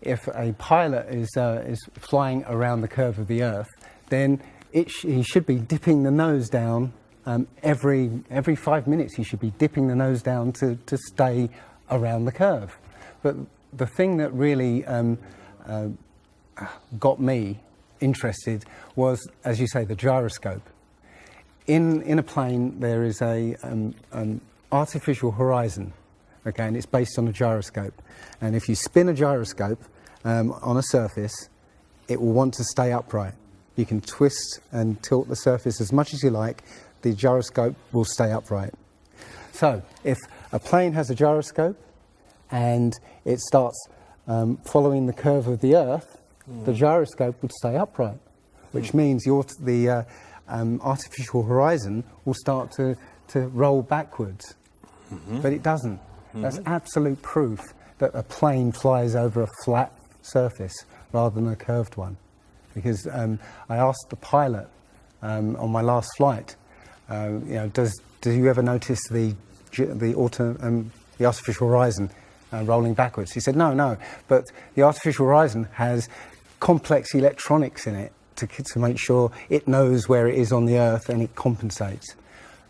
if a pilot is flying around the curve of the Earth, then he should be dipping the nose down every 5 minutes. He should be dipping the nose down to stay around the curve. But the thing that really got me interested was, as you say, the gyroscope. In a plane, there is an artificial horizon, okay, and it's based on a gyroscope. And if you spin a gyroscope on a surface, it will want to stay upright. You can twist and tilt the surface as much as you like, the gyroscope will stay upright. So if a plane has a gyroscope and it starts following the curve of the Earth, the gyroscope would stay upright, which means the artificial horizon will start to roll backwards. But it doesn't. That's absolute proof that a plane flies over a flat surface rather than a curved one. Because I asked the pilot on my last flight, do you ever notice the artificial horizon rolling backwards? He said, no, but the artificial horizon has complex electronics in it to make sure it knows where it is on the Earth and it compensates.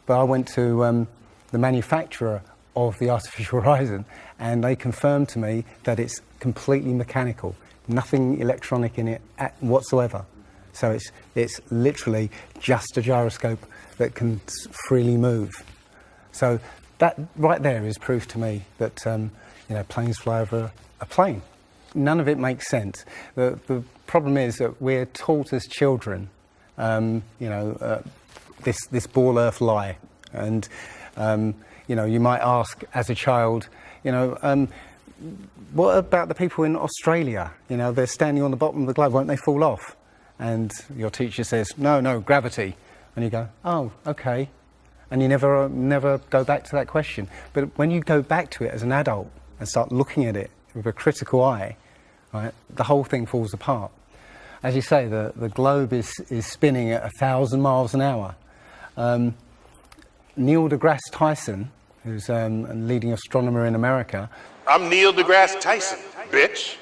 But I went to the manufacturer of the artificial horizon, and they confirmed to me that it's completely mechanical, nothing electronic in it whatsoever. So it's literally just a gyroscope that can freely move. So that right there is proof to me that planes fly over a plane. None of it makes sense. The problem is that we're taught as children, this ball Earth lie, and you might ask as a child, what about the people in Australia? They're standing on the bottom of the globe, won't they fall off? And your teacher says, no, gravity. And you go, oh, okay. And you never go back to that question. But when you go back to it as an adult and start looking at it with a critical eye, right, the whole thing falls apart. As you say, the globe is spinning at 1,000 miles an hour. Neil deGrasse Tyson, who's a leading astronomer in America. I'm Neil deGrasse Tyson, bitch.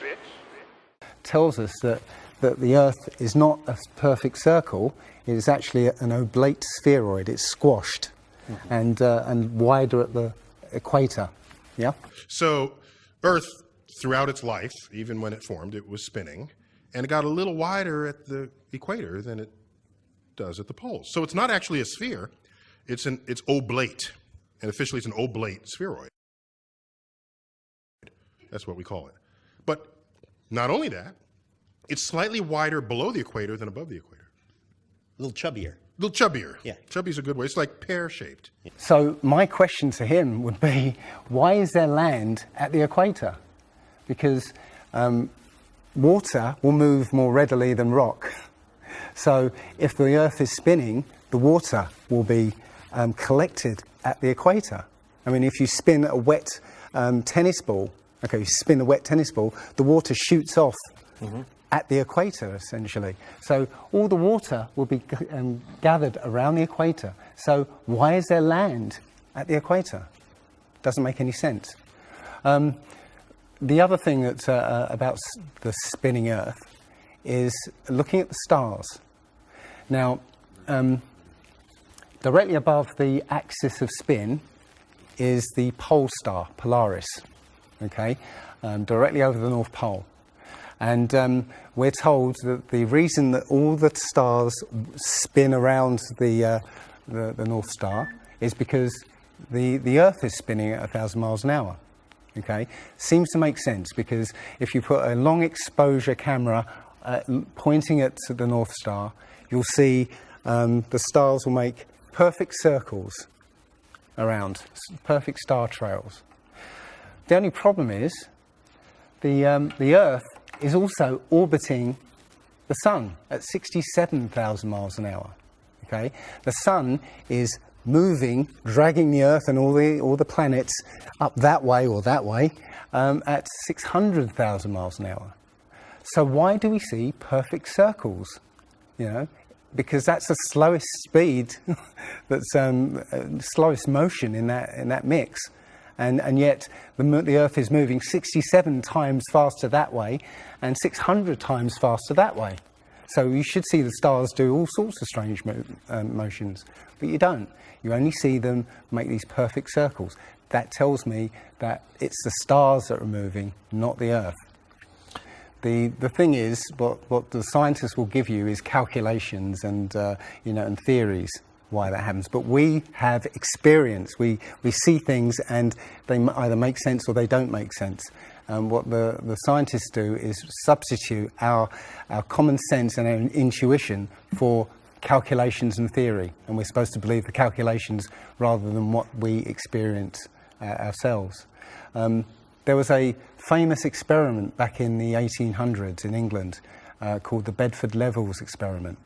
Tells us that the Earth is not a perfect circle. It is actually an oblate spheroid. It's squashed and wider at the equator. Yeah. So Earth, throughout its life, even when it formed, it was spinning, and it got a little wider at the equator than it does at the poles. So it's not actually a sphere. It's oblate, and officially it's an oblate spheroid. That's what we call it. But not only that, it's slightly wider below the equator than above the equator. A little chubbier. A little chubbier. Yeah. Chubby's a good way. It's like pear-shaped. So my question to him would be, why is there land at the equator? Because water will move more readily than rock. So if the Earth is spinning, the water will be collected at the equator. I mean, if you spin a wet tennis ball, the water shoots off at the equator, essentially. So all the water will be gathered around the equator. So why is there land at the equator? Doesn't make any sense. The other thing that's about the spinning Earth is looking at the stars. Now, directly above the axis of spin is the pole star, Polaris, directly over the North Pole. And we're told that the reason that all the stars spin around the North Star is because the Earth is spinning at 1,000 miles an hour. Seems to make sense, because if you put a long exposure camera pointing at the North Star, you'll see the stars will make perfect circles around, perfect star trails. The only problem is the Earth is also orbiting the Sun at 67,000 miles an hour. The Sun is moving, dragging the Earth and all the planets up that way or that way at 600,000 miles an hour. So why do we see perfect circles? Because that's the slowest speed, that's slowest motion in that mix, And yet the Earth is moving 67 times faster that way and 600 times faster that way. So you should see the stars do all sorts of strange motions, but you don't. You only see them make these perfect circles. That tells me that it's the stars that are moving, not the Earth. The thing is, what the scientists will give you is calculations and and theories why that happens. But we have experience. We see things and they either make sense or they don't make sense. And what the scientists do is substitute our common sense and our intuition for calculations and theory. And we're supposed to believe the calculations rather than what we experience ourselves. There was a famous experiment back in the 1800s in England called the Bedford Levels experiment.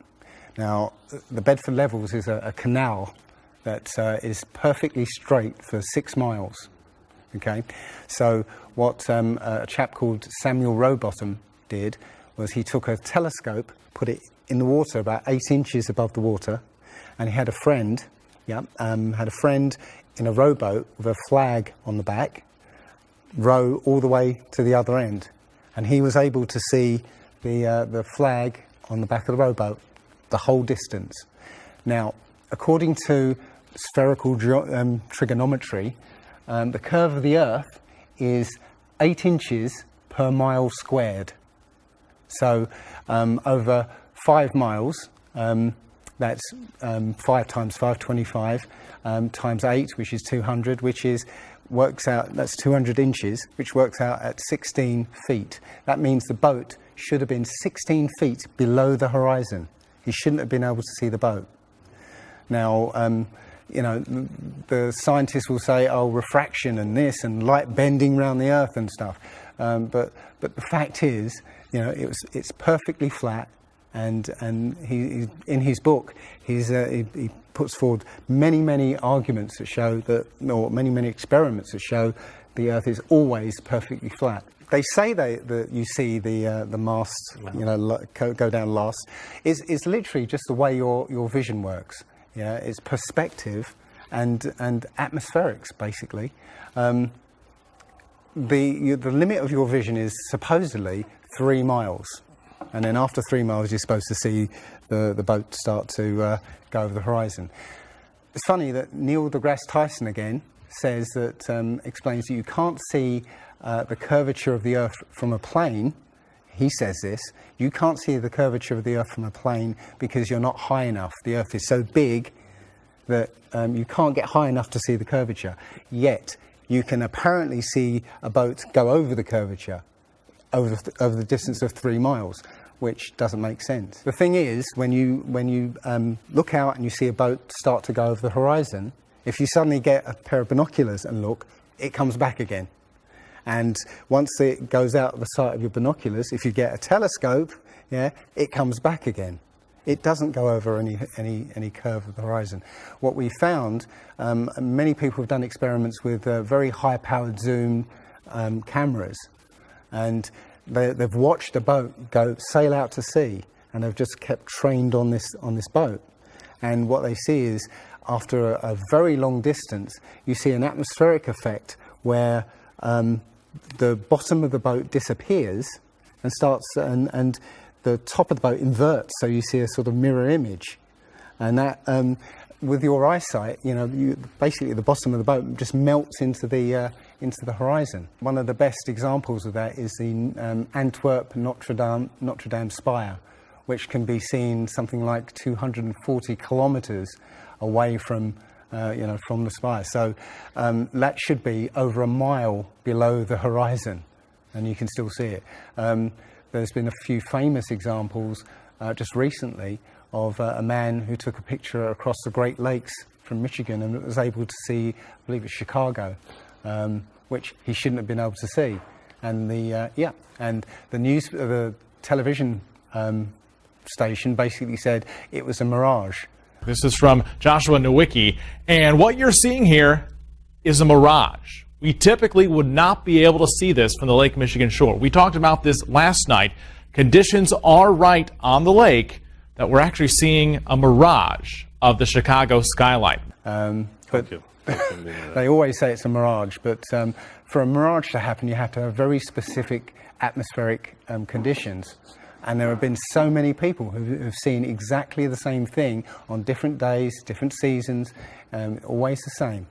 Now, the Bedford Levels is a canal that is perfectly straight for 6 miles. Okay, so what a chap called Samuel Rowbottom did was he took a telescope, put it in the water about 8 inches above the water, and he had a friend, in a rowboat with a flag on the back, row all the way to the other end, and he was able to see the flag on the back of the rowboat the whole distance. Now, according to spherical trigonometry, the curve of the Earth is 8 inches per mile squared. So over 5 miles, that's 5 times 5, 25, times 8, which is 200, works out, that's 200 inches, which works out at 16 feet. That means the boat should have been 16 feet below the horizon. He shouldn't have been able to see the boat. Now, the scientists will say, oh, refraction and this and light bending around the Earth and stuff. But the fact is, it's perfectly flat. And he in his book, he puts forward many arguments that show that, or many experiments that show the Earth is always perfectly flat. They say that you see the mast, go down last. It's literally just the way your vision works. Yeah, it's perspective and atmospherics basically. The limit of your vision is supposedly 3 miles. And then after 3 miles, you're supposed to see the boat start to go over the horizon. It's funny that Neil deGrasse Tyson again says that, explains that you can't see the curvature of the Earth from a plane. He says this, you can't see the curvature of the Earth from a plane because you're not high enough. The Earth is so big that you can't get high enough to see the curvature. Yet, you can apparently see a boat go over the curvature over the distance of 3 miles, which doesn't make sense. The thing is, when you look out and you see a boat start to go over the horizon, if you suddenly get a pair of binoculars and look, it comes back again. And once it goes out of the sight of your binoculars, if you get a telescope, it comes back again. It doesn't go over any curve of the horizon. What we found, many people have done experiments with very high-powered zoom cameras, and they've watched a boat sail out to sea, and they've just kept trained on this boat. And what they see is, after a very long distance, you see an atmospheric effect where the bottom of the boat disappears and and the top of the boat inverts, so you see a sort of mirror image. And that, with your eyesight, basically the bottom of the boat just melts into the horizon. One of the best examples of that is the Antwerp Notre Dame spire, which can be seen something like 240 kilometers away from the spire. So that should be over a mile below the horizon, and you can still see it. There's been a few famous examples just recently of a man who took a picture across the Great Lakes from Michigan and was able to see, I believe it's Chicago, which he shouldn't have been able to see. And the television station basically said it was a mirage. This is from Joshua Nowicki, and what you're seeing here is a mirage. We typically would not be able to see this from the Lake Michigan shore. We talked about this last night. Conditions are right on the lake that we're actually seeing a mirage of the Chicago skyline. But They always say it's a mirage, but for a mirage to happen, you have to have very specific atmospheric conditions. And there have been so many people who've seen exactly the same thing on different days, different seasons, always the same.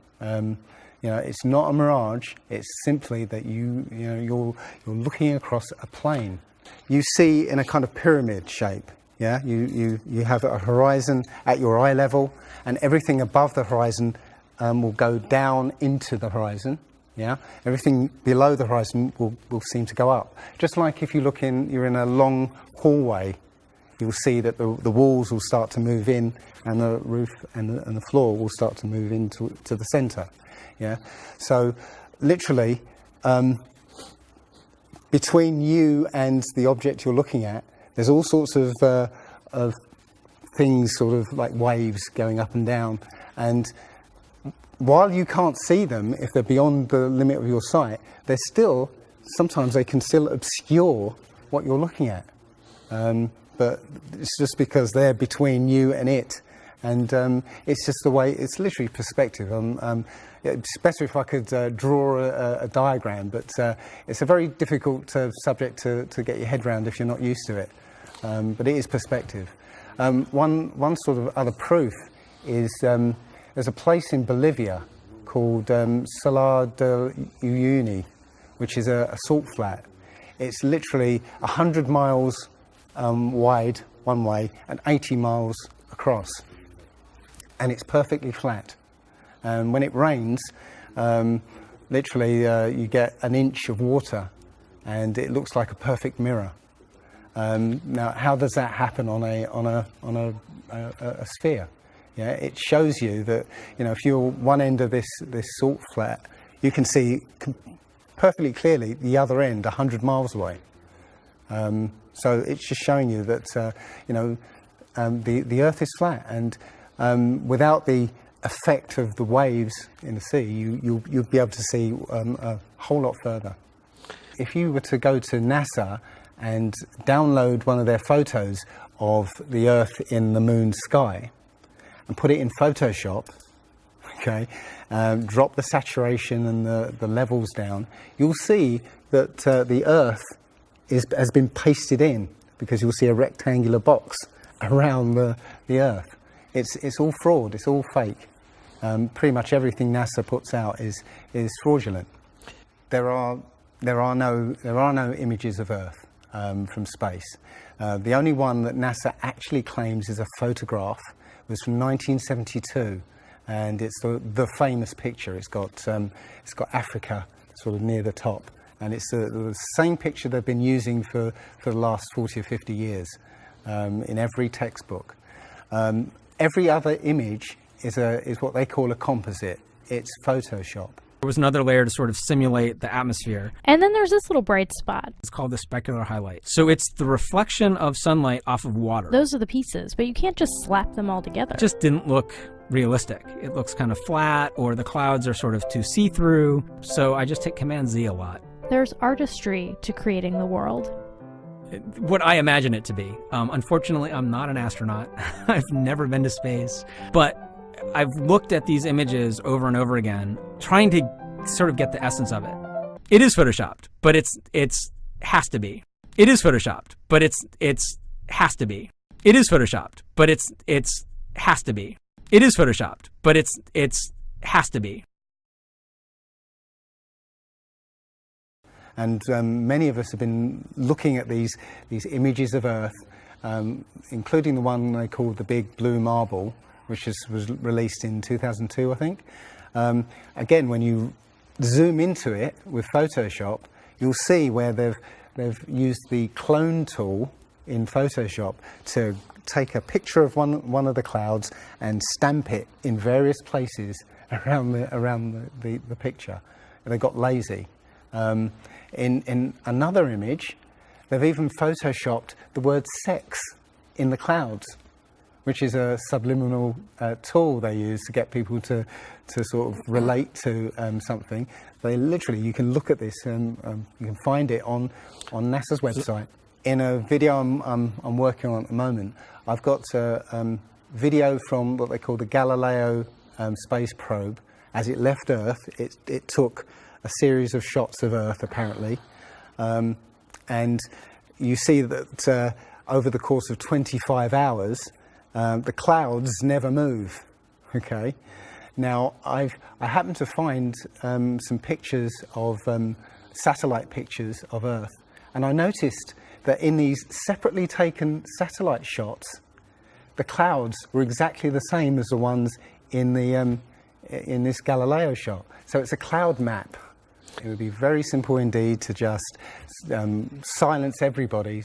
It's not a mirage. It's simply that you're looking across a plane. You see in a kind of pyramid shape. Yeah, you have a horizon at your eye level, and everything above the horizon will go down into the horizon. Yeah, everything below the horizon will seem to go up. Just like if you're in a long hallway, you'll see that the walls will start to move in, and the roof and the floor will start to move into the centre. Yeah, so literally between you and the object you're looking at, there's all sorts of things, sort of like waves going up and down, and while you can't see them, if they're beyond the limit of your sight, sometimes they can still obscure what you're looking at. But it's just because they're between you and it. And it's just the way, it's literally perspective. It's better if I could draw a diagram, but it's a very difficult subject to get your head around if you're not used to it. But it is perspective. One sort of other proof is there's a place in Bolivia called Salar de Uyuni, which is a salt flat. It's literally 100 miles wide one way and 80 miles across. And it's perfectly flat. And when it rains, literally you get an inch of water, and it looks like a perfect mirror. Now, how does that happen on a sphere? Yeah, it shows you that, if you're one end of this salt flat, you can see perfectly clearly the other end 100 miles away. So it's just showing you that the Earth is flat, and without the effect of the waves in the sea, you'll be able to see a whole lot further. If you were to go to NASA and download one of their photos of the Earth in the moon's sky and put it in Photoshop, okay, drop the saturation and the levels down, you'll see that the Earth has been pasted in, because you'll see a rectangular box around the Earth. It's all fraud, it's all fake. Pretty much everything NASA puts out is fraudulent. There are no images of Earth from space. The only one that NASA actually claims is a photograph was from 1972, and it's the famous picture. It's got Africa sort of near the top, and it's the same picture they've been using for the last 40 or 50 years in every textbook. Every other image is what they call a composite. It's Photoshop. There was another layer to sort of simulate the atmosphere. And then there's this little bright spot. It's called the specular highlight. So it's the reflection of sunlight off of water. Those are the pieces, but you can't just slap them all together. It just didn't look realistic. It looks kind of flat, or the clouds are sort of too see-through. So I just hit Command Z a lot. There's artistry to creating the world. What I imagine it to be. Unfortunately, I'm not an astronaut. I've never been to space. But I've looked at these images over and over again, trying to sort of get the essence of it. It is photoshopped, but it's has to be. It is photoshopped, but it's has to be. It is photoshopped, but it's has to be. It is photoshopped, but it's has to be. And many of us have been looking at these images of Earth, including the one they called the Big Blue Marble, which was released in 2002, I think. Again, when you zoom into it with Photoshop, you'll see where they've used the clone tool in Photoshop to take a picture of one of the clouds and stamp it in various places around the picture. They got lazy. In another image, they've even photoshopped the word sex in the clouds, which is a subliminal tool they use to get people to sort of relate to something. They literally, you can look at this and you can find it on NASA's website. In a video I'm working on at the moment, I've got video from what they call the Galileo space probe, as it left Earth, it took a series of shots of Earth, apparently. And you see that over the course of 25 hours, the clouds never move. Okay. Now, I happened to find some pictures of satellite pictures of Earth, and I noticed that in these separately taken satellite shots, the clouds were exactly the same as the ones in this Galileo shot. So it's a cloud map. It would be very simple indeed to just silence everybody,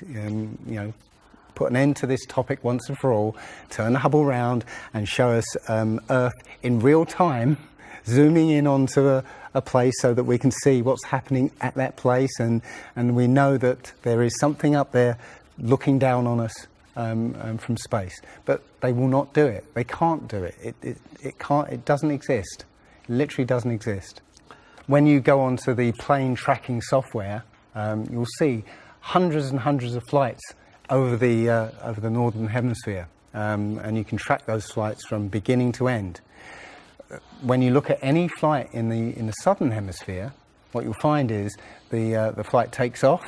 put an end to this topic once and for all, turn the Hubble round and show us Earth in real time, zooming in onto a place so that we can see what's happening at that place, and we know that there is something up there looking down on us from space. But they will not do it. They can't do it. It can't. It doesn't exist. It literally doesn't exist. When you go onto the plane tracking software, you'll see hundreds and hundreds of flights over the northern hemisphere, and you can track those flights from beginning to end. When you look at any flight in the southern hemisphere, what you'll find is the flight takes off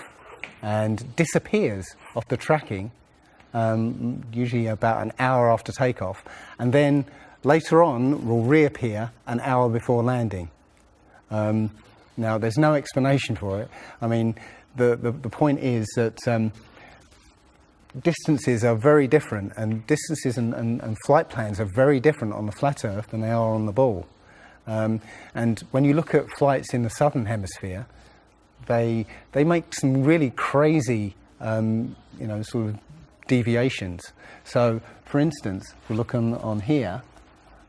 and disappears off the tracking, usually about an hour after takeoff, and then later on will reappear an hour before landing. Now, there's no explanation for it. I mean, the point is that distances are very different, and distances and flight plans are very different on the flat Earth than they are on the ball. And when you look at flights in the southern hemisphere, they make some really crazy, sort of deviations. So, for instance, if we look on here,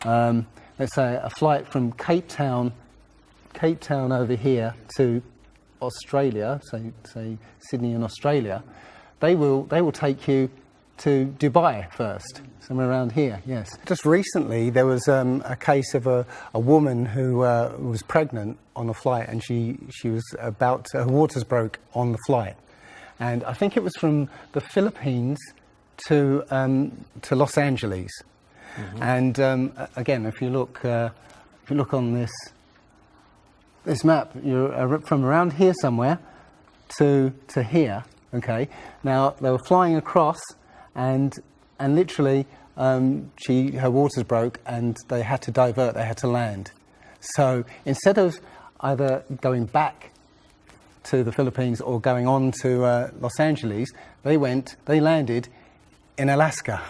let's say a flight from Cape Town over here to Australia, say Sydney in Australia, they will take you to Dubai first, somewhere around here, yes. Just recently there was a case of a woman who was pregnant on a flight, and she was her waters broke on the flight. And I think it was from the Philippines to Los Angeles. Mm-hmm. And again, if you look on this map, you're from around here somewhere to here. Okay. Now they were flying across, and literally her waters broke, and they had to divert. They had to land. So instead of either going back to the Philippines or going on to Los Angeles, they landed in Alaska.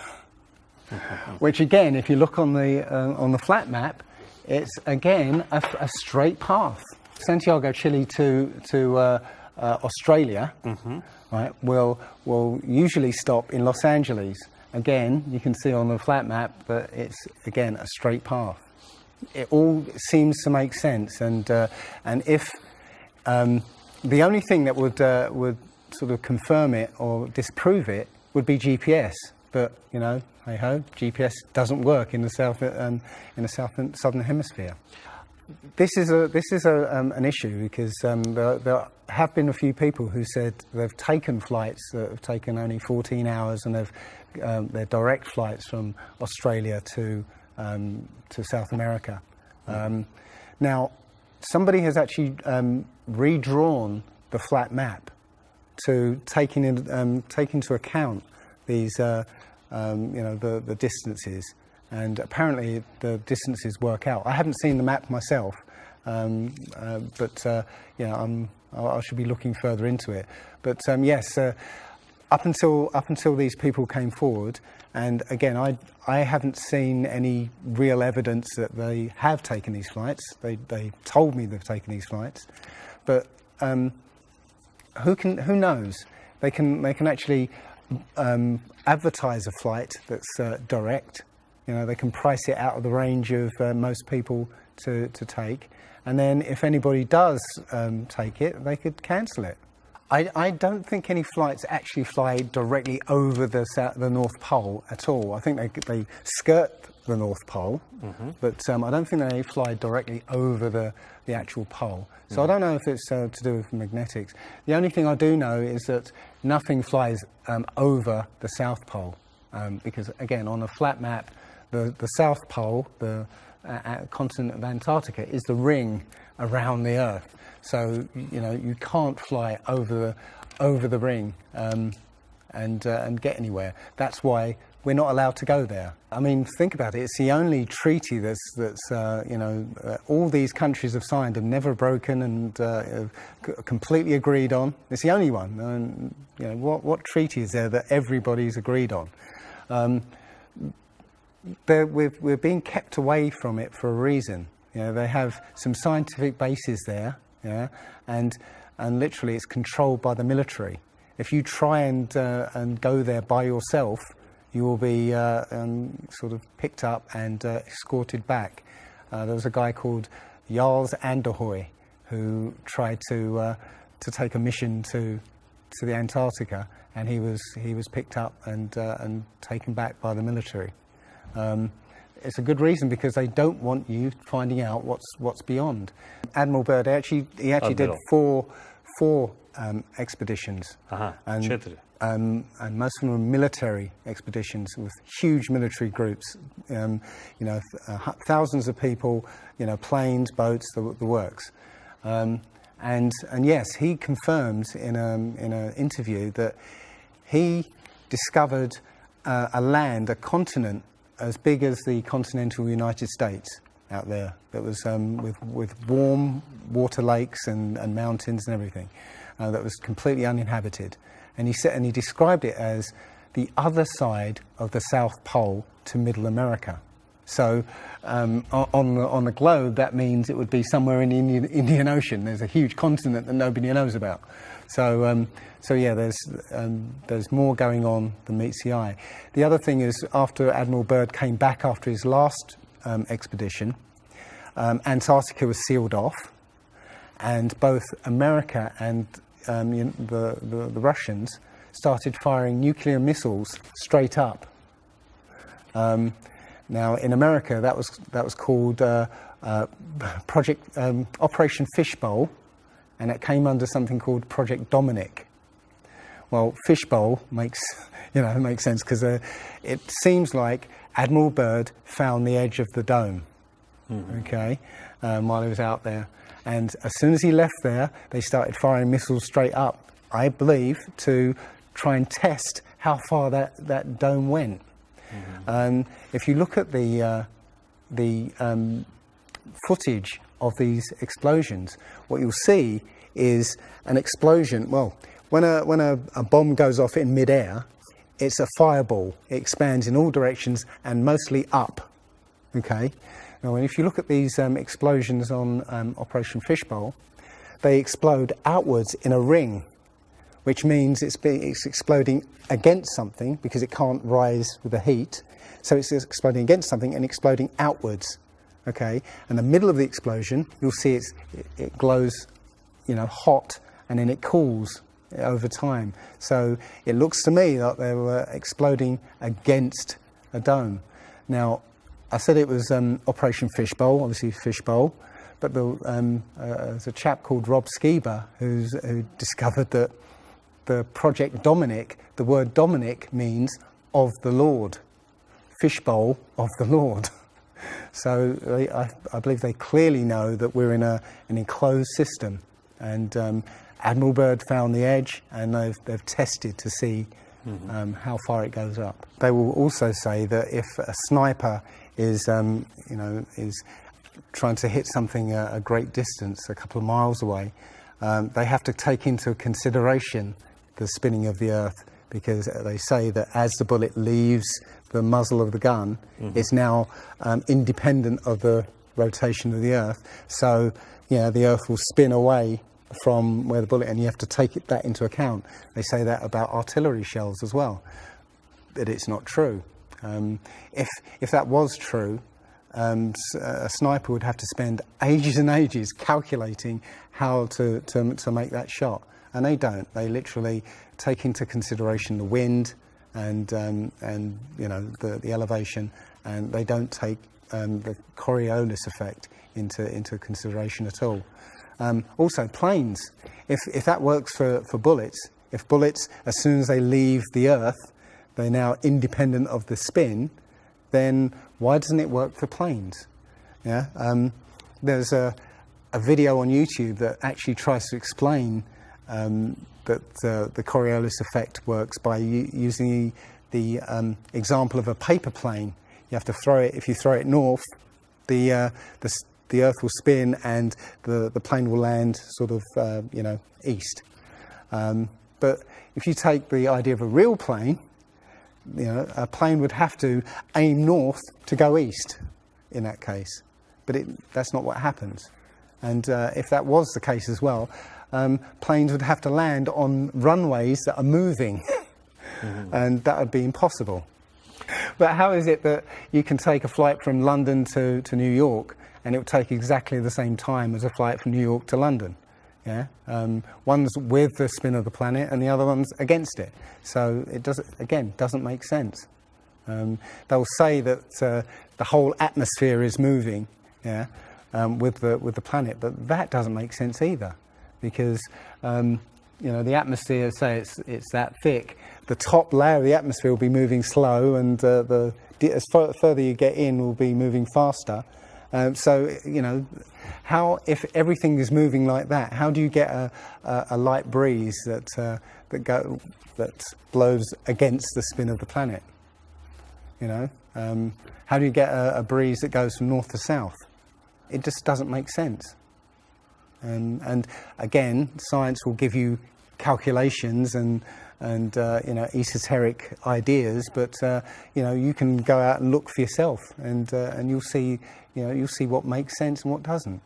Which again, if you look on the flat map, it's again a straight path. Santiago, Chile to Australia, mm-hmm. right? Will usually stop in Los Angeles. Again, you can see on the flat map that it's again a straight path. It all seems to make sense, and if the only thing that would sort of confirm it or disprove it would be GPS. But hey ho, GPS doesn't work in the southern hemisphere. This is an issue because there have been a few people who said they've taken flights that have taken only 14 hours, and they're direct flights from Australia to South America. Now, somebody has actually redrawn the flat map to take into account these the distances, and apparently the distances work out. I haven't seen the map myself, but I should be looking further into it. But yes, up until these people came forward, and again, I haven't seen any real evidence that they have taken these flights. They told me they've taken these flights, but who knows? They can actually advertise a flight that's direct. They can price it out of the range of most people to take, and then if anybody does take it, they could cancel it. I don't think any flights actually fly directly over the North Pole at all. I think they skirt the North Pole, mm-hmm. but I don't think they fly directly over the actual pole. So mm-hmm. I don't know if it's to do with magnetics. The only thing I do know is that nothing flies over the South Pole, because again, on a flat map, the South Pole, the continent of Antarctica is the ring around the Earth. So you can't fly over the ring and get anywhere. That's why we're not allowed to go there. I mean, think about it. It's the only treaty that's all these countries have signed and never broken and completely agreed on. It's the only one. And, what treaty is there that everybody's agreed on? We're being kept away from it for a reason. They have some scientific bases there, and literally it's controlled by the military. If you try and go there by yourself, you will be sort of picked up and escorted back. There was a guy called Jarls Anderhoy who tried to take a mission to the Antarctica, and he was picked up and taken back by the military. It's a good reason, because they don't want you finding out what's beyond. Admiral Byrd he actually did four expeditions, and most of them were military expeditions with huge military groups. Thousands of people, planes, boats, the works. And yes, he confirms in an interview that he discovered a continent as big as the continental United States out there, that was with warm water lakes and mountains and everything, that was completely uninhabited. And he described it as the other side of the South Pole to Middle America. So on the globe, that means it would be somewhere in the Indian Ocean. There's a huge continent that nobody knows about. So yeah, there's more going on than meets the eye. The other thing is, after Admiral Byrd came back after his last expedition, Antarctica was sealed off, and both America and the Russians started firing nuclear missiles straight up. Now, in America, that was called Project Operation Fishbowl, and it came under something called Project Dominic. Well, Fishbowl makes sense, because it seems like Admiral Byrd found the edge of the dome, while he was out there. And as soon as he left there, they started firing missiles straight up, I believe, to try and test how far that dome went. If you look at the footage of these explosions, what you'll see is an explosion. Well, when a bomb goes off in midair, it's a fireball. It expands in all directions and mostly up. Okay. Now, if you look at these explosions on Operation Fishbowl, they explode outwards in a ring, which means it's exploding against something, because it can't rise with the heat. So it's exploding against something and exploding outwards. Okay, and the middle of the explosion, you'll see it glows, hot, and then it cools over time. So it looks to me like they were exploding against a dome. Now, I said it was Operation Fishbowl, obviously Fishbowl, but there's a chap called Rob Skiba who discovered that the Project Dominic, the word Dominic means of the Lord, Fishbowl of the Lord. So I believe they clearly know that we're in an enclosed system, and Admiral Byrd found the edge, and they've tested to see how far it goes up. They will also say that if a sniper is trying to hit something a great distance, a couple of miles away, they have to take into consideration the spinning of the Earth, because they say that as the bullet leaves the muzzle of the gun, it's now independent of the rotation of the Earth. So, the Earth will spin away from where the bullet, and you have to take that into account. They say that about artillery shells as well, but it's not true. If that was true, a sniper would have to spend ages and ages calculating how to make that shot, and they don't. They literally take into consideration the wind and the elevation, and they don't take the Coriolis effect into consideration at all. Also, planes. If that works for bullets, if bullets, as soon as they leave the Earth, they're now independent of the spin, then why doesn't it work for planes? Yeah, there's a video on YouTube that actually tries to explain that the Coriolis effect works by using the example of a paper plane. You have to throw it. If you throw it north, the Earth will spin and the plane will land sort of east. But if you take the idea of a real plane, a plane would have to aim north to go east in that case. But that's not what happens. And if that was the case as well, planes would have to land on runways that are moving. And that would be impossible. But how is it that you can take a flight from London to New York and it will take exactly the same time as a flight from New York to London? Yeah, one's with the spin of the planet and the other one's against it. So it doesn't make sense. They'll say that the whole atmosphere is moving, yeah, with the planet, but that doesn't make sense either, because the atmosphere, say it's that thick, the top layer of the atmosphere will be moving slow, and as further you get in, will be moving faster. So how, if everything is moving like that, how do you get a light breeze that blows against the spin of the planet? How do you get a breeze that goes from north to south? It just doesn't make sense. And again, science will give you calculations and esoteric ideas, but you can go out and look for yourself, and you'll see what makes sense and what doesn't.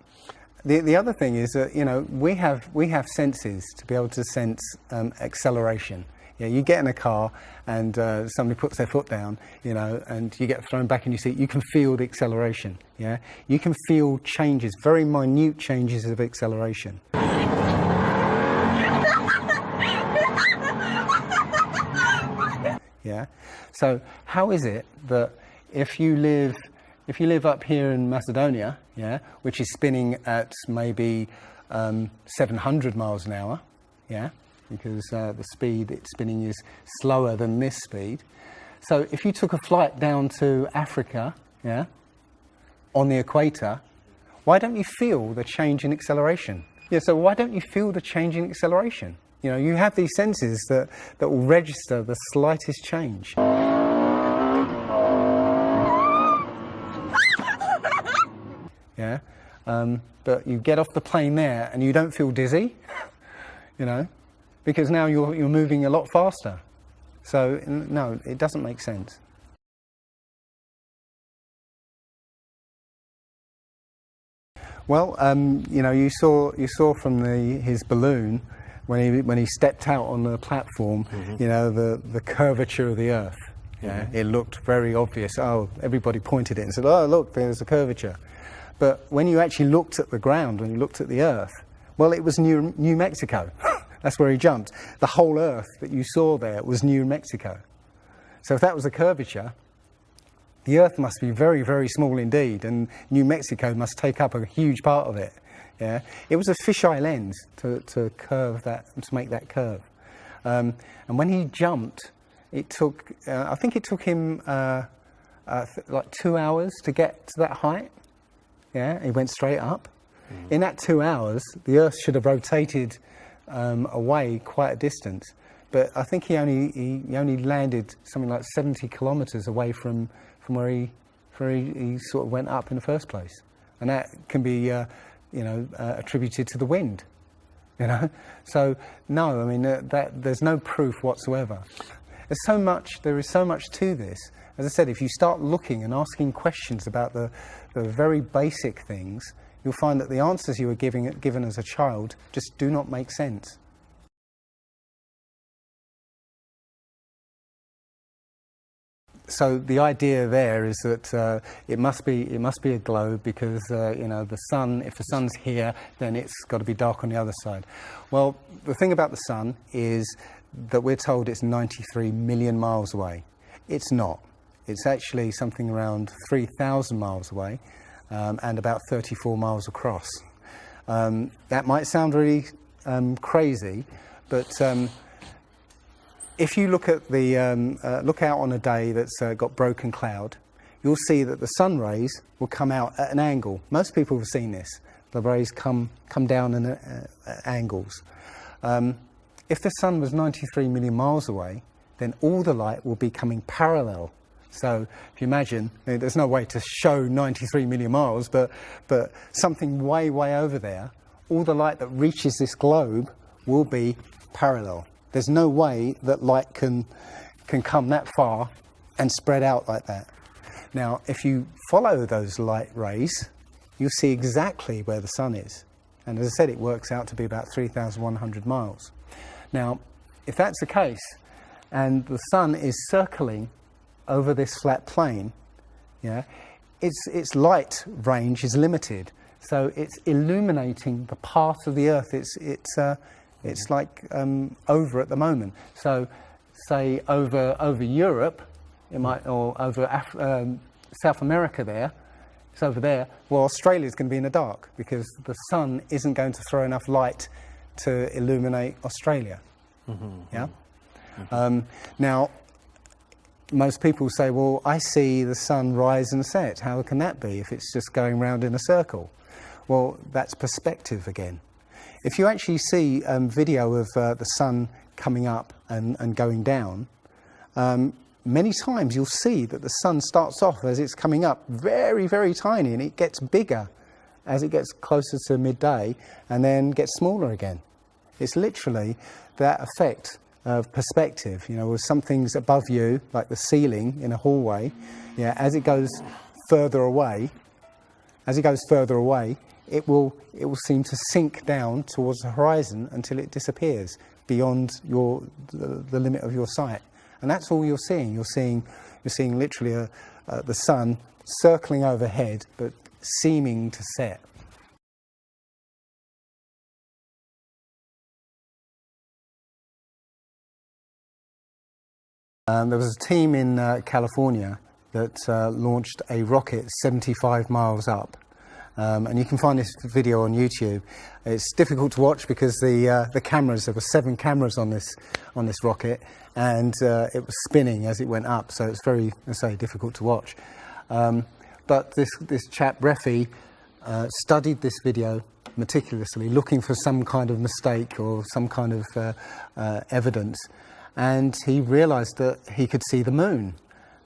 The other thing is that we have senses to be able to sense acceleration. Yeah, you get in a car and somebody puts their foot down, and you get thrown back in your seat. You can feel the acceleration. Yeah, you can feel changes, very minute changes of acceleration. Yeah. So how is it that if you live up here in Macedonia, yeah, which is spinning at maybe 700 miles an hour, yeah, because the speed it's spinning is slower than this speed. So if you took a flight down to Africa, yeah, on the equator, why don't you feel the change in acceleration? Yeah, so why don't you feel the change in acceleration? You have these senses that will register the slightest change. Yeah, but you get off the plane there and you don't feel dizzy, because now you're moving a lot faster. So no, it doesn't make sense. Well, you saw from his balloon when he stepped out on the platform, the curvature of the Earth. Yeah, it looked very obvious. Oh, everybody pointed it and said, "Oh, look, there's a curvature." But when you actually looked at the ground, when you looked at the Earth, well, it was New Mexico. That's where he jumped. The whole Earth that you saw there was New Mexico. So if that was a curvature, the Earth must be very, very small indeed, and New Mexico must take up a huge part of it. Yeah, it was a fisheye lens to curve that, to make that curve. And when he jumped, it took, I think it took him like 2 hours to get to that height. Yeah, he went straight up. In that 2 hours, the Earth should have rotated away quite a distance, but I think he only landed something like 70 kilometers away from where he sort of went up in the first place, and that can be attributed to the wind. So no, I mean that there's no proof whatsoever. There is so much to this. As I said, if you start looking and asking questions about the very basic things, you'll find that the answers you were given as a child just do not make sense. So the idea there is that it must be a globe, because the sun, if the sun's here, then it's got to be dark on the other side. Well, the thing about the sun is that we're told it's 93 million miles away. It's not. It's actually something around 3,000 miles away, and about 34 miles across. That might sound really crazy, but if you look at look out on a day that's got broken cloud, you'll see that the sun rays will come out at an angle. Most people have seen this. The rays come down at angles. If the sun was 93 million miles away, then all the light will be coming parallel. So if you imagine, there's no way to show 93 million miles, but something way, way over there, all the light that reaches this globe will be parallel. There's no way that light can come that far and spread out like that. Now, if you follow those light rays, you'll see exactly where the sun is. And as I said, it works out to be about 3,100 miles. Now, if that's the case, and the sun is circling over this flat plane, yeah, its light range is limited. So it's illuminating the part of the Earth it's like over at the moment. So, say over Europe, it might, or over South America there, it's over there. Well, Australia's going to be in the dark because the sun isn't going to throw enough light to illuminate Australia. Yeah. Now, most people say, well, I see the sun rise and set. How can that be if it's just going round in a circle? Well, that's perspective again. If you actually see video of the sun coming up and going down, many times you'll see that the sun starts off as it's coming up very, very tiny, and it gets bigger as it gets closer to midday and then gets smaller again. It's literally that effect of perspective, you know, with something's above you, like the ceiling in a hallway, yeah, as it goes further away, it will seem to sink down towards the horizon until it disappears beyond the limit of your sight. And that's all you're seeing. You're seeing literally the sun circling overhead, but seeming to set. There was a team in California that launched a rocket 75 miles up. And you can find this video on YouTube. It's difficult to watch because the cameras, there were 7 cameras on this rocket, and it was spinning as it went up, so it's very, I say, difficult to watch. But this chap, Refi, studied this video meticulously, looking for some kind of mistake or some kind of evidence, and he realized that he could see the moon.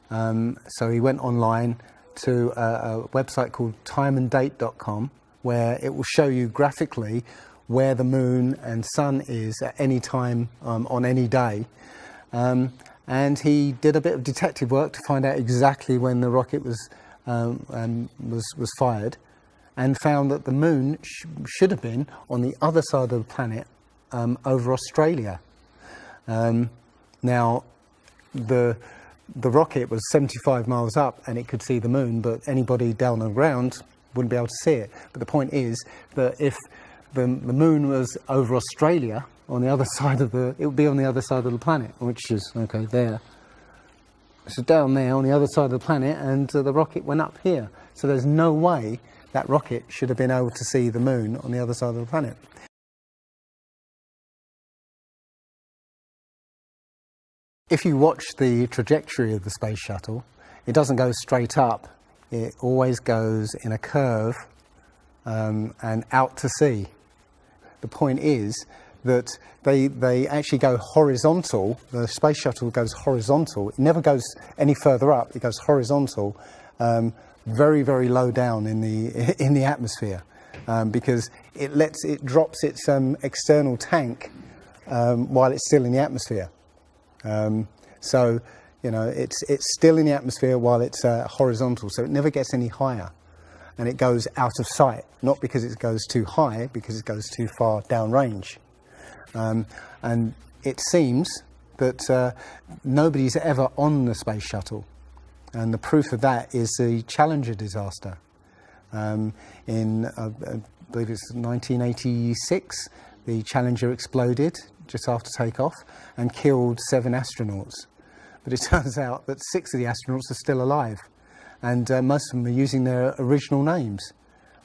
So he went online to a website called timeanddate.com, where it will show you graphically where the moon and sun is at any time on any day. And he did a bit of detective work to find out exactly when the rocket was fired, and found that the moon should have been on the other side of the planet, over Australia. Now, the rocket was 75 miles up and it could see the moon, but anybody down on the ground wouldn't be able to see it. But the point is that if the moon was over Australia, on the other side of it would be on the other side of the planet, which is, okay, there. So down there on the other side of the planet, and the rocket went up here. So there's no way that rocket should have been able to see the moon on the other side of the planet. If you watch the trajectory of the space shuttle, it doesn't go straight up. It always goes in a curve and out to sea. The point is that they actually go horizontal. The space shuttle goes horizontal. It never goes any further up. It goes horizontal, very, very low down in the atmosphere, because it drops its external tank while it's still in the atmosphere. So, you know, it's still in the atmosphere while it's horizontal, so it never gets any higher, and it goes out of sight, not because it goes too high, because it goes too far downrange. And it seems that nobody's ever on the space shuttle, and the proof of that is the Challenger disaster. In, I believe it's 1986, the Challenger exploded just after takeoff and killed 7 astronauts. But it turns out that 6 of the astronauts are still alive, and most of them are using their original names.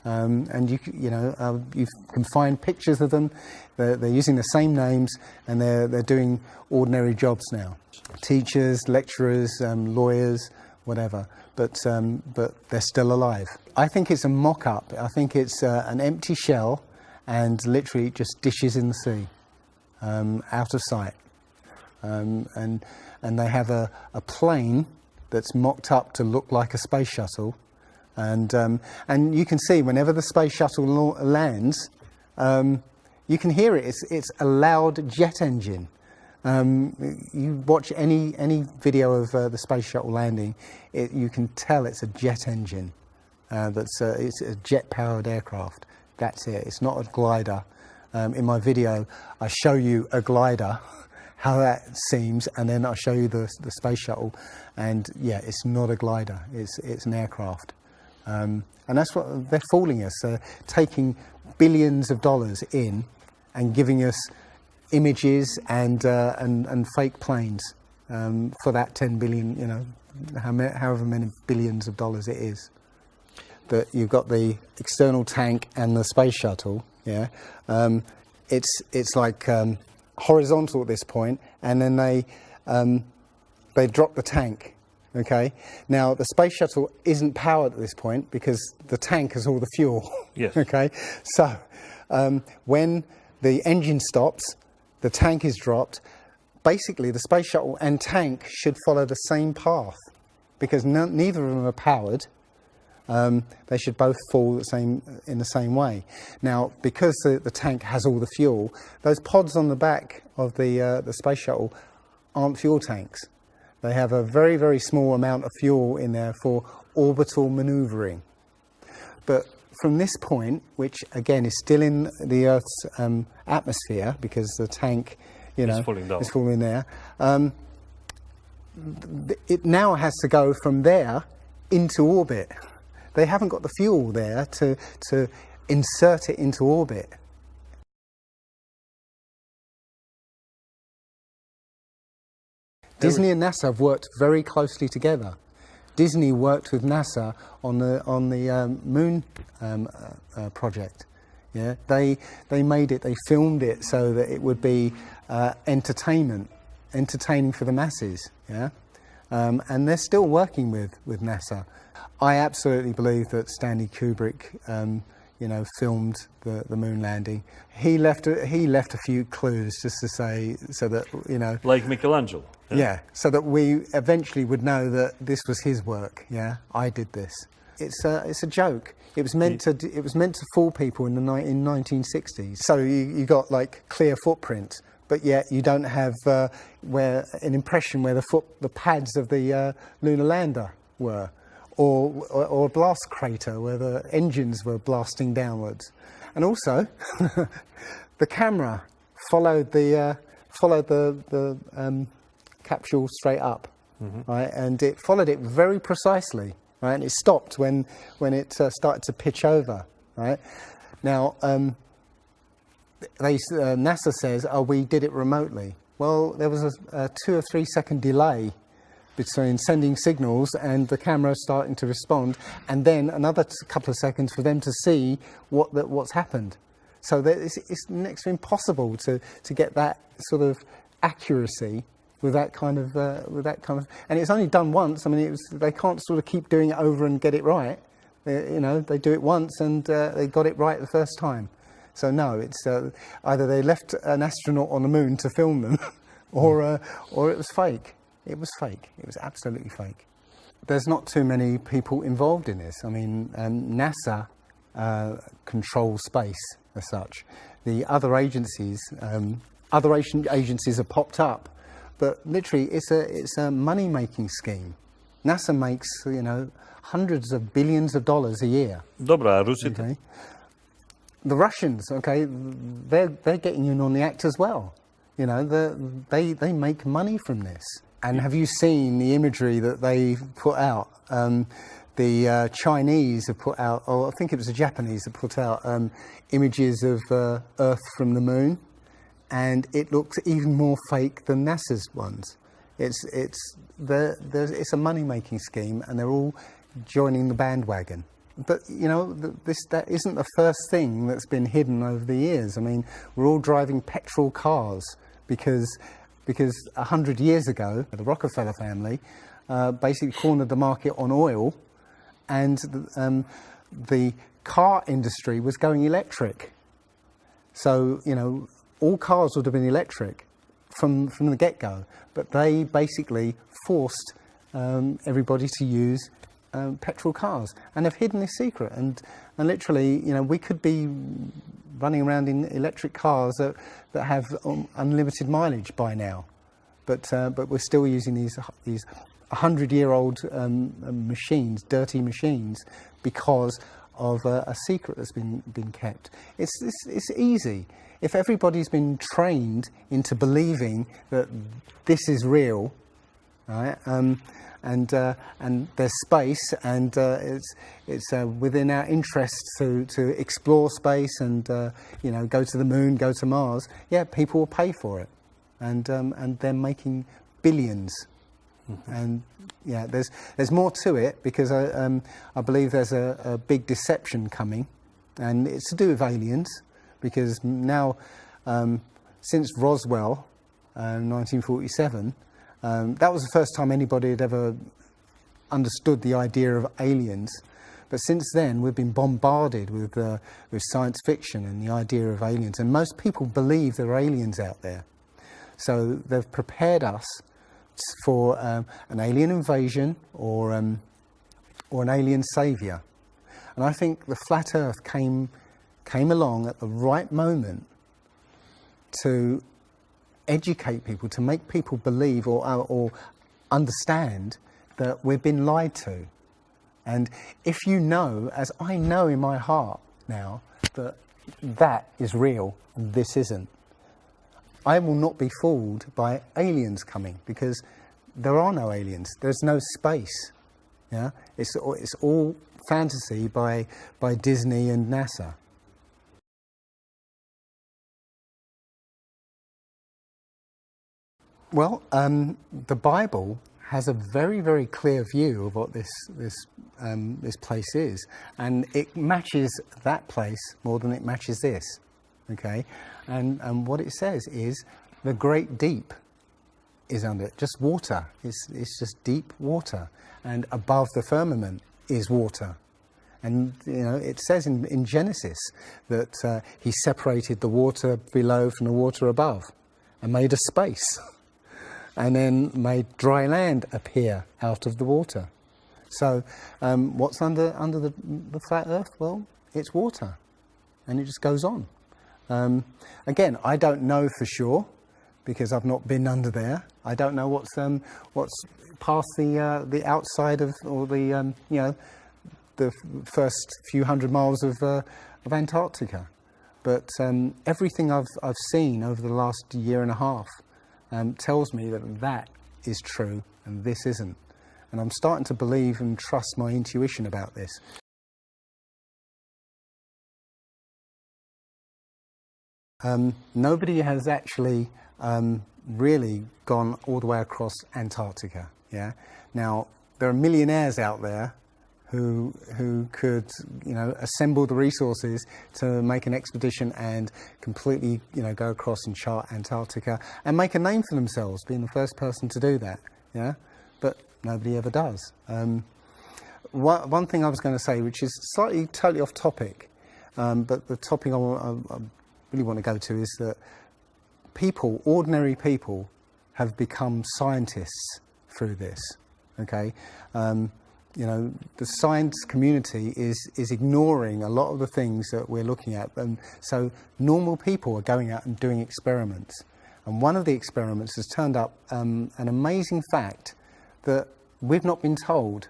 And you can find pictures of them. They're using the same names, and they're doing ordinary jobs now. Teachers, lecturers, lawyers, whatever, but they're still alive. I think it's a mock-up. I think it's an empty shell and literally just dishes in the sea, out of sight. And they have a plane that's mocked up to look like a space shuttle, and you can see whenever the space shuttle lands, you can hear it. It's a loud jet engine. You watch any video of the space shuttle landing, you can tell it's a jet engine. It's a jet-powered aircraft. That's it. It's not a glider. In my video, I show you a glider, how that seems, and then I show you the space shuttle, and yeah, it's not a glider. It's an aircraft, and that's what they're fooling us. Taking billions of dollars in and giving us images and fake planes for that 10 billion, you know, however many billions of dollars it is. That you've got the external tank and the space shuttle. Yeah, it's like horizontal at this point, and then they drop the tank. Okay, now the space shuttle isn't powered at this point because the tank has all the fuel. Yes. Okay, so when the engine stops, the tank is dropped. Basically, the space shuttle and tank should follow the same path because neither of them are powered. They should both fall in the same way. Now, because the tank has all the fuel, those pods on the back of the space shuttle aren't fuel tanks. They have a very, very small amount of fuel in there for orbital manoeuvring. But from this point, which again is still in the Earth's atmosphere because the tank, you know, is falling there, it now has to go from there into orbit. They haven't got the fuel there to insert it into orbit. Disney and NASA have worked very closely together. Disney worked with NASA on the moon project. Yeah, they made it. They filmed it so that it would be entertaining for the masses. Yeah, and they're still working with NASA. I absolutely believe that Stanley Kubrick, you know, filmed the moon landing. He left a few clues just to say, so that, you know, like Michelangelo. Yeah, so that we eventually would know that this was his work. Yeah, I did this. It's a joke. It was meant to fool people in 1960s. So you got like clear footprints, but yet you don't have where an impression where the pads of the lunar lander were. Or a blast crater where the engines were blasting downwards, and also the camera followed the capsule straight up, right, and it followed it very precisely, right, and it stopped when it started to pitch over, right. Now, NASA says, "Oh, we did it remotely." Well, there was a 2 or 3 second delay between sending signals and the camera starting to respond, and then another couple of seconds for them to see what's happened. So it's next to impossible to get that sort of accuracy with that kind of and it's only done once. I mean, they can't sort of keep doing it over and get it right. You know, they do it once and they got it right the first time. So no, it's either they left an astronaut on the moon to film them, or it was fake. It was fake. It was absolutely fake. There's not too many people involved in this. I mean, NASA controls space as such. The other agencies have popped up, but literally it's a money-making scheme. NASA makes, you know, hundreds of billions of dollars a year. Dobra, Rusy. Okay. The Russians, okay, they're getting in on the act as well. You know, they make money from this. And have you seen the imagery that they put out? The Chinese have put out, or I think it was the Japanese that put out images of Earth from the moon, and it looks even more fake than NASA's ones. It's a money-making scheme, and they're all joining the bandwagon. But you know, that isn't the first thing that's been hidden over the years. I mean, we're all driving petrol cars because 100 years ago, the Rockefeller family basically cornered the market on oil, and the car industry was going electric. So, you know, all cars would have been electric from the get-go, but they basically forced everybody to use petrol cars, and have hidden this secret. And literally, you know, we could be running around in electric cars that have unlimited mileage by now, but we're still using these 100-year-old machines, dirty machines, because of a secret that's been kept. It's easy. If everybody's been trained into believing that this is real, right? And there's space, and it's within our interest to explore space and you know, go to the moon, go to Mars. Yeah, people will pay for it, and they're making billions. Mm-hmm. And yeah, there's more to it, because I believe there's a big deception coming, and it's to do with aliens, because now since Roswell, 1947. That was the first time anybody had ever understood the idea of aliens. But since then, we've been bombarded with science fiction and the idea of aliens. And most people believe there are aliens out there. So they've prepared us for an alien invasion or an alien saviour. And I think the flat Earth came along at the right moment to educate people, to make people believe or understand that we've been lied to. And if you know, as I know in my heart now, that is real and this isn't, I will not be fooled by aliens coming, because there are no aliens. There's no space. Yeah, it's all fantasy by Disney and NASA. Well, the Bible has a very, very clear view of what this place is, and it matches that place more than it matches this. Okay, and what it says is the great deep is under it, just water. It's just deep water, and above the firmament is water. And you know, it says in Genesis that he separated the water below from the water above, and made a space. And then made dry land appear out of the water. So what's under the flat Earth? Well, it's water, and it just goes on. Again, I don't know for sure, because I've not been under there. I don't know what's past the outside of, or the you know, the first few hundred miles of Antarctica. But everything I've seen over the last year and a half tells me that is true and this isn't. And I'm starting to believe and trust my intuition about this. Nobody has actually really gone all the way across Antarctica. Yeah. Now, there are millionaires out there who could, you know, assemble the resources to make an expedition and completely, you know, go across and chart Antarctica and make a name for themselves, being the first person to do that. Yeah, but nobody ever does. One thing I was going to say, which is slightly totally off topic, but the topic I really want to go to is that people, ordinary people, have become scientists through this. Okay. You know, the science community is ignoring a lot of the things that we're looking at. And so normal people are going out and doing experiments. And one of the experiments has turned up an amazing fact that we've not been told.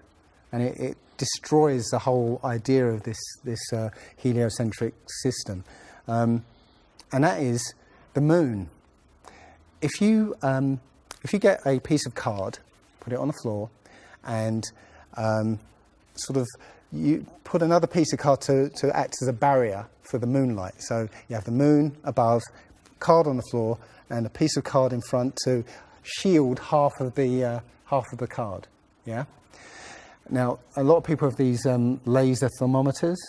And it destroys the whole idea of this heliocentric system. And that is the moon. If you get a piece of card, put it on the floor, and sort of you put another piece of card to act as a barrier for the moonlight. So you have the moon above, card on the floor, and a piece of card in front to shield half of the card. Yeah. Now, a lot of people have these laser thermometers.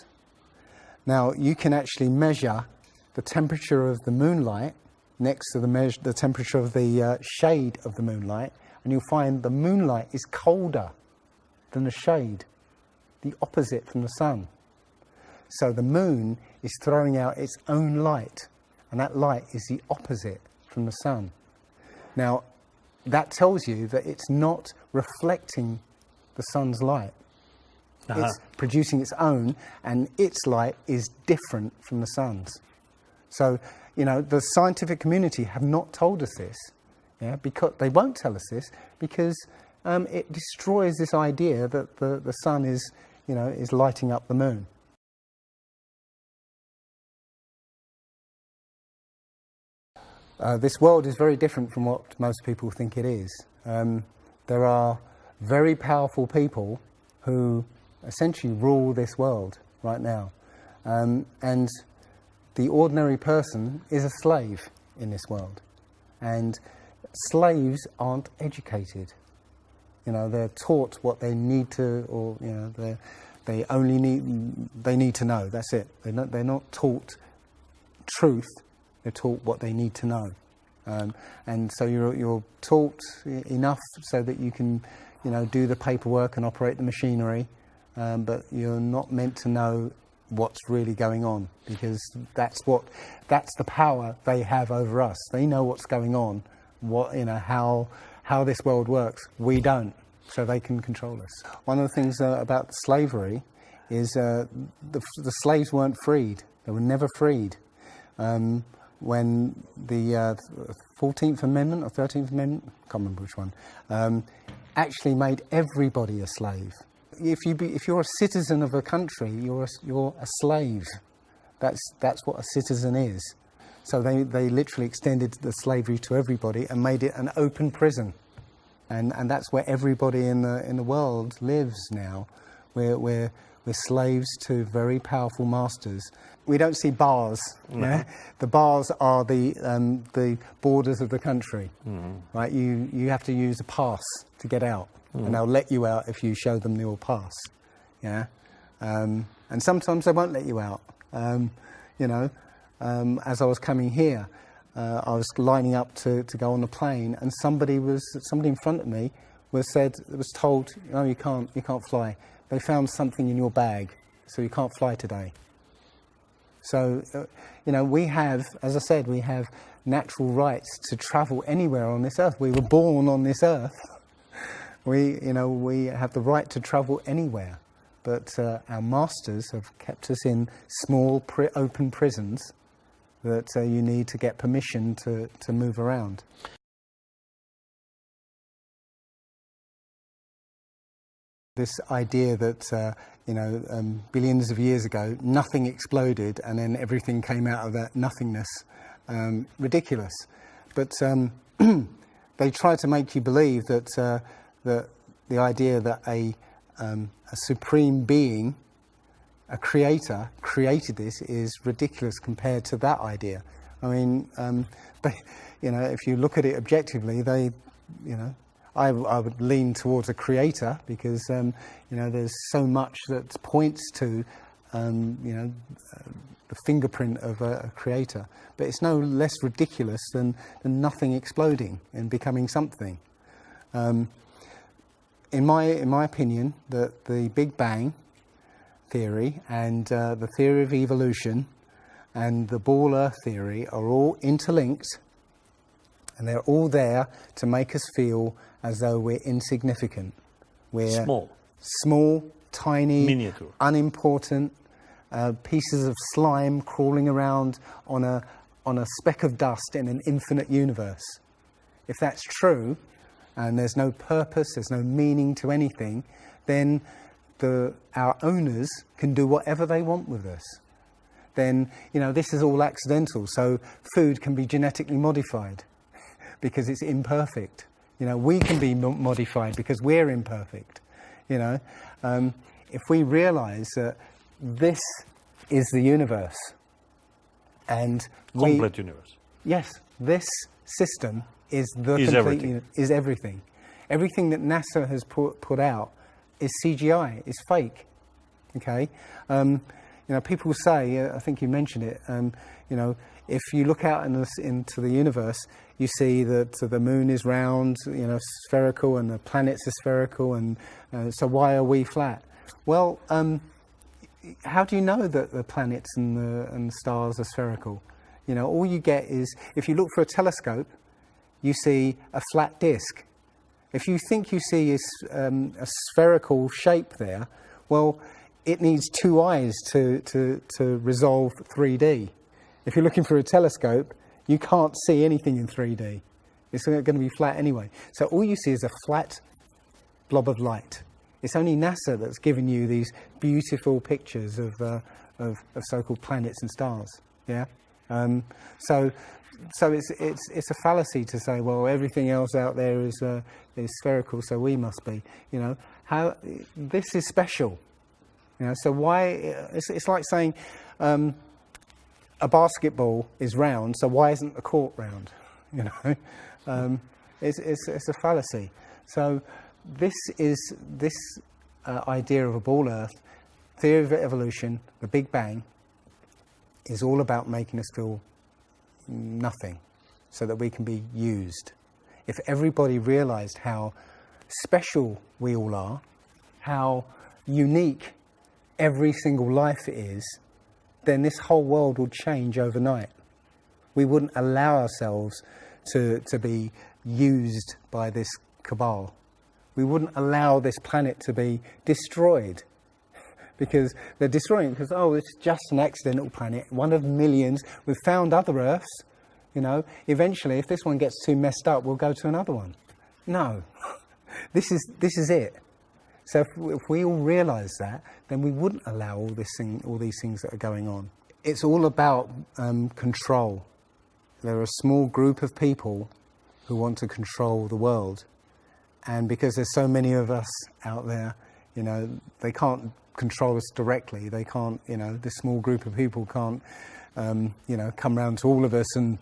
Now, you can actually measure the temperature of the moonlight next to the temperature of the shade of the moonlight and you'll find the moonlight is colder than the shade, the opposite from the sun. So the moon is throwing out its own light, and that light is the opposite from the sun. Now, that tells you that it's not reflecting the sun's light. It's producing its own, and its light is different from the sun's. So, you know, the scientific community have not told us this, yeah, because they won't tell us this because it destroys this idea that the sun is, you know, is lighting up the moon. This world is very different from what most people think it is. There are very powerful people who essentially rule this world right now. And the ordinary person is a slave in this world. And slaves aren't educated. You know, they're taught what they need to, or, you know, they need to know. That's it. They're not taught truth. They're taught what they need to know. And so you're taught enough so that you can, you know, do the paperwork and operate the machinery, but you're not meant to know what's really going on, because that's the power they have over us. They know what's going on, you know, how this world works. We don't, so they can control us. One of the things about slavery is the slaves weren't freed. They were never freed. When the 14th Amendment or 13th Amendment, I can't remember which one, actually made everybody a slave. If you're a citizen of a country, you're a slave. That's what a citizen is. So they literally extended the slavery to everybody and made it an open prison, and that's where everybody in the world lives now. We're slaves to very powerful masters. We don't see bars. No. Yeah? The bars are the borders of the country. Right? You have to use a pass to get out, and they'll let you out if you show them your pass. Yeah, and sometimes they won't let you out. You know, as I was coming here, I was lining up to go on the plane, and somebody in front of me was told, "No, you can't fly. They found something in your bag, so you can't fly today." So, you know, we have, as I said, we have natural rights to travel anywhere on this earth. We were born on this earth. We have the right to travel anywhere. But our masters have kept us in small, open prisons that you need to get permission to move around. This idea that, billions of years ago, nothing exploded and then everything came out of that nothingness, ridiculous. But they try to make you believe that the idea that a supreme being, a creator, created this is ridiculous compared to that idea. I mean, if you look at it objectively, I would lean towards a creator because, there's so much that points to, the fingerprint of a creator. But it's no less ridiculous than nothing exploding and becoming something. In my opinion, the Big Bang theory and the theory of evolution and the ball Earth theory are all interlinked, and they're all there to make us feel as though we're insignificant. We're small, tiny, miniature, unimportant pieces of slime crawling around on a speck of dust in an infinite universe. If that's true, and there's no purpose, there's no meaning to anything, then our owners can do whatever they want with us. Then, this is all accidental, so food can be genetically modified because it's imperfect. We can be modified because we're imperfect. If we realize that this is the universe, and complete universe. Yes, this system is is everything. Everything that NASA has put out is CGI, is fake. Okay, You know, people say, I think you mentioned it, you know, if you look out into the universe, you see that the moon is round, you know, spherical, and the planets are spherical, and so why are we flat? Well, how do you know that the planets and the stars are spherical? You know, all you get is, if you look for a telescope, you see a flat disk. If you think you see a spherical shape there, well, it needs two eyes to resolve 3D. If you're looking for a telescope, you can't see anything in 3D. It's going to be flat anyway. So all you see is a flat blob of light. It's only NASA that's given you these beautiful pictures of so-called planets and stars. Yeah. So it's a fallacy to say, well, everything else out there is spherical, so we must be. You know, how this is special. You know, so why? It's like saying a basketball is round, so why isn't the court round? You know, it's a fallacy. So this idea of a ball Earth, theory of evolution, the Big Bang, is all about making us feel nothing, so that we can be used. If everybody realised how special we all are, how unique every single life is, then this whole world would change overnight. We wouldn't allow ourselves to be used by this cabal. We wouldn't allow this planet to be destroyed, because they're destroying it because, oh, it's just an accidental planet, one of millions. We've found other Earths, you know. Eventually, if this one gets too messed up, we'll go to another one. No, this is it. So if we all realise that, then we wouldn't allow all these things that are going on. It's all about control. There are a small group of people who want to control the world, and because there's so many of us out there, you know, they can't control us directly. They can't, you know, this small group of people can't, you know, come round to all of us and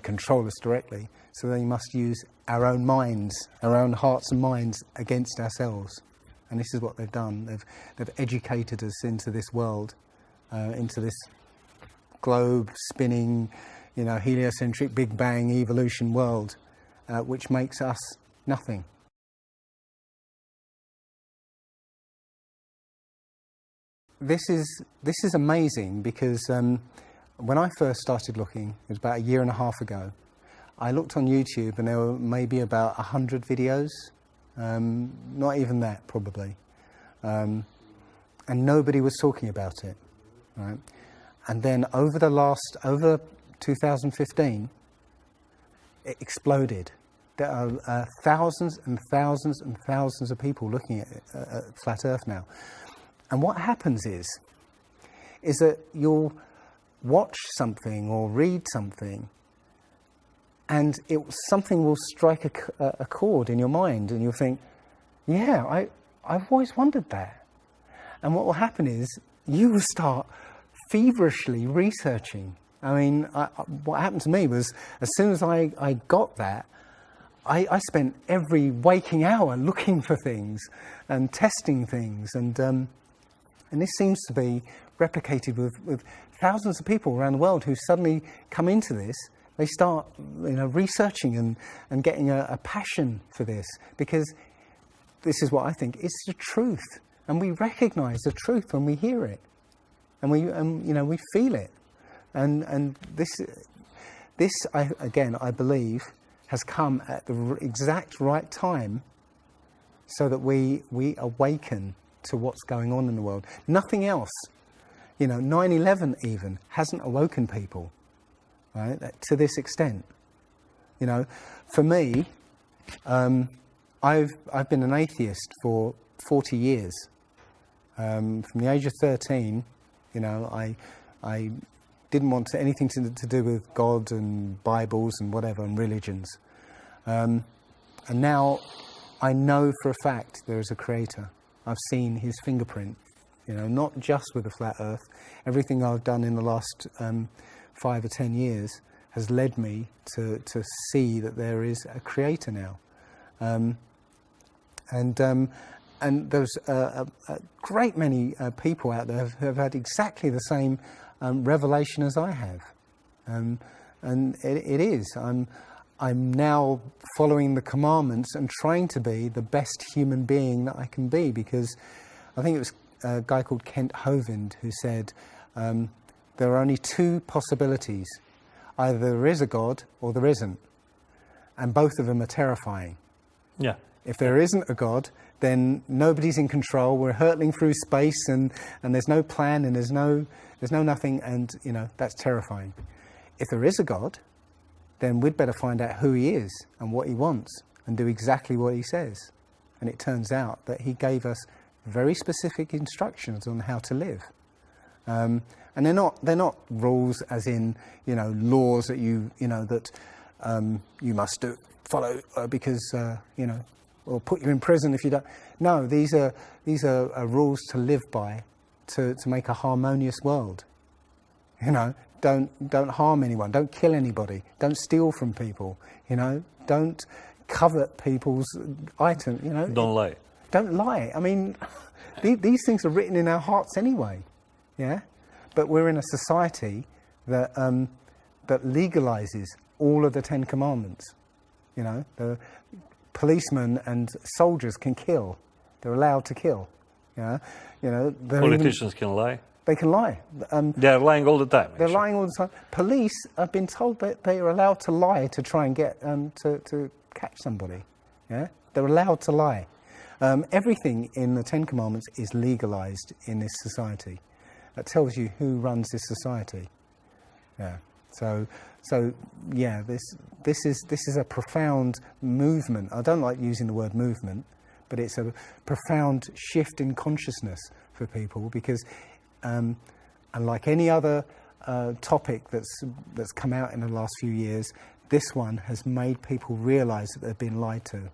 control us directly. So they must use our own minds, our own hearts and minds against ourselves. And this is what they've done. They've educated us into this world, into this globe spinning, you know, heliocentric Big Bang evolution world, which makes us nothing. This is amazing because when I first started looking, it was about a year and a half ago, I looked on YouTube and there were maybe about 100 videos, not even that probably, and nobody was talking about it, right? And then over 2015, it exploded. There are thousands and thousands and thousands of people looking at Flat Earth now. And what happens is that you'll watch something or read something, and something will strike a chord in your mind, and you'll think, yeah, I've always wondered that. And what will happen is you will start feverishly researching. I mean, what happened to me was, as soon as I got that, I spent every waking hour looking for things and testing things, and this seems to be replicated with thousands of people around the world who suddenly come into this. They start, you know, researching and getting a passion for this, because this is what I think, it's the truth. And we recognise the truth when we hear it. And we feel it. And this I believe, has come at the exact right time, so that we awaken to what's going on in the world. Nothing else, 9/11 even hasn't awoken people, right? To this extent, For me, I've been an atheist for 40 years. From the age of 13, I didn't want anything to do with God and Bibles and whatever and religions. And now I know for a fact there is a creator. I've seen his fingerprint, not just with the flat earth. Everything I've done in the last 5 or 10 years has led me to see that there is a creator now. and there's a great many people out there who have had exactly the same revelation as I have, and it is. I'm now following the commandments and trying to be the best human being that I can be, because I think it was a guy called Kent Hovind who said there are only two possibilities: either there is a God or there isn't, and both of them are terrifying. Yeah. If there isn't a God, then nobody's in control. We're hurtling through space, and there's no plan, and there's no nothing, and that's terrifying. If there is a God, then we'd better find out who he is and what he wants and do exactly what he says. And it turns out that he gave us very specific instructions on how to live. And they're not rules as in laws that you must follow because or put you in prison if you don't. No, these are rules to live by, to make a harmonious world. Don't harm anyone, don't kill anybody, don't steal from people, don't covet people's items, Don't lie. Don't lie. I mean, these things are written in our hearts anyway, yeah? But we're in a society that that legalizes all of the 10 Commandments. The policemen and soldiers can kill. They're allowed to kill. Politicians can lie. They can lie. They're lying all the time. They're lying all the time. Police have been told that they are allowed to lie to try and get to catch somebody. Yeah, they're allowed to lie. Everything in the 10 Commandments is legalized in this society. That tells you who runs this society. Yeah. So yeah, this is a profound movement. I don't like using the word movement, but it's a profound shift in consciousness for people, because unlike any other topic that's come out in the last few years, this one has made people realise that they've been lied to.